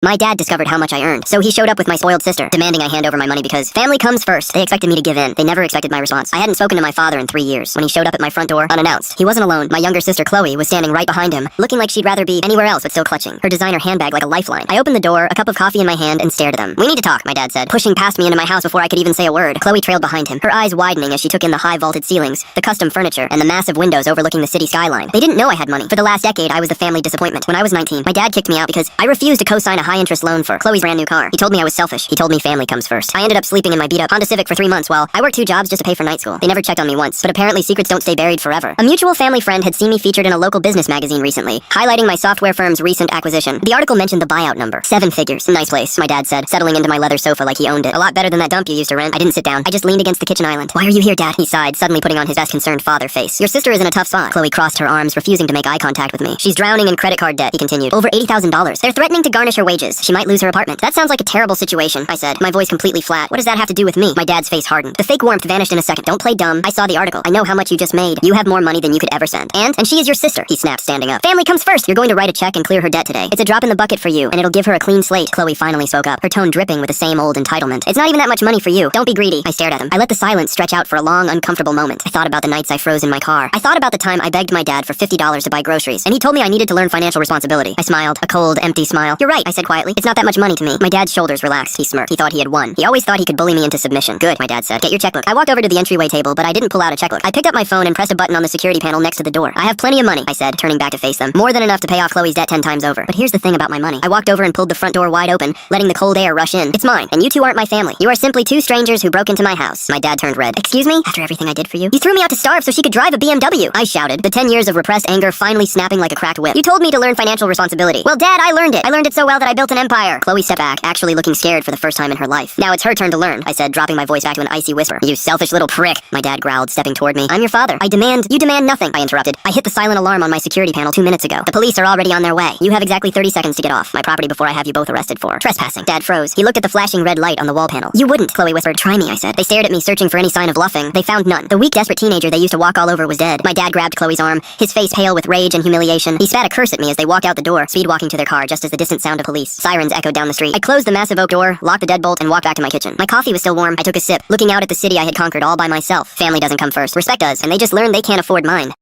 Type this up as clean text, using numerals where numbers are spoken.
My dad discovered how much I earned, so he showed up with my spoiled sister, demanding I hand over my money because family comes first. They expected me to give in. They never expected my response. I hadn't spoken to my father in 3 years when he showed up at my front door unannounced. He wasn't alone. My younger sister Chloe was standing right behind him, looking like she'd rather be anywhere else but still clutching her designer handbag like a lifeline. I opened the door, a cup of coffee in my hand, and stared at them. "We need to talk," my dad said, pushing past me into my house before I could even say a word. Chloe trailed behind him, her eyes widening as she took in the high vaulted ceilings, the custom furniture, and the massive windows overlooking the city skyline. They didn't know I had money. For the last decade, I was the family disappointment. When I was 19, my dad kicked me out because I refused to co-sign a high-interest loan for Chloe's brand new car. He told me I was selfish. He told me family comes first. I ended up sleeping in my beat-up Honda Civic for 3 months while I worked 2 jobs just to pay for night school. They never checked on me once, but apparently secrets don't stay buried forever. A mutual family friend had seen me featured in a local business magazine recently, highlighting my software firm's recent acquisition. The article mentioned the buyout number. 7 figures. Nice place, my dad said, settling into my leather sofa like he owned it. A lot better than that dump you used to rent. I didn't sit down. I just leaned against the kitchen island. "Why are you here, Dad?" He sighed, suddenly putting on his best concerned father face. "Your sister is in a tough spot." Chloe crossed her arms, refusing to make eye contact with me. "She's drowning in credit card debt," he continued. "Over $80,000. They're threatening to garnish her wages. She might lose her apartment." "That sounds like a terrible situation," I said, my voice completely flat. "What does that have to do with me?" My dad's face hardened. The fake warmth vanished in a second. "Don't play dumb. I saw the article. I know how much you just made. You have more money than you could ever send. And she is your sister," he snapped, standing up. "Family comes first. You're going to write a check and clear her debt today. It's a drop in the bucket for you, and it'll give her a clean slate." Chloe finally spoke up, her tone dripping with the same old entitlement. "It's not even that much money for you. Don't be greedy." I stared at him. I let the silence stretch out for a long, uncomfortable moment. I thought about the nights I froze in my car. I thought about the time I begged my dad for $50 to buy groceries, and he told me I needed to learn financial responsibility. I smiled, a cold, empty smile. "You're right," I said quietly. "It's not that much money to me." My dad's shoulders relaxed. He smirked. He thought he had won. He always thought he could bully me into submission. "Good," my dad said. "Get your checkbook." I walked over to the entryway table, but I didn't pull out a checkbook. I picked up my phone and pressed a button on the security panel next to the door. "I have plenty of money," I said, turning back to face them. "More than enough to pay off Chloe's debt 10 times over. But here's the thing about my money." I walked over and pulled the front door wide open, letting the cold air rush in. "It's mine, and you two aren't my family. You are simply 2 strangers who broke into my house." My dad turned red. "Excuse me? After everything I did for you? You threw me out to starve so she could drive a BMW." I shouted, the 10 years of repressed anger finally snapping like a cracked whip. "You told me to learn financial responsibility." "Well, Dad, I learned it. I learned it so well that I built an empire." Chloe stepped back, actually looking scared for the first time in her life. "Now it's her turn to learn," I said, dropping my voice back to an icy whisper. "You selfish little prick," my dad growled, stepping toward me. "I'm your father. You demand nothing," I interrupted. "I hit the silent alarm on my security panel 2 minutes ago. The police are already on their way. You have exactly 30 seconds to get off my property before I have you both arrested for trespassing." Dad froze. He looked at the flashing red light on the wall panel. "You wouldn't," Chloe whispered. "Try me," I said. They stared at me, searching for any sign of bluffing. They found none. The weak, desperate teenager they used to walk all over was dead. My dad grabbed Chloe's arm, his face pale with rage and humiliation. He spat a curse at me as they walked out the door, speed walking to their car just as the distant sound of police sirens echoed down the street. I closed the massive oak door, locked the deadbolt, and walked back to my kitchen. My coffee was still warm. I took a sip, looking out at the city I had conquered all by myself. Family doesn't come first. Respect does, and they just learned they can't afford mine.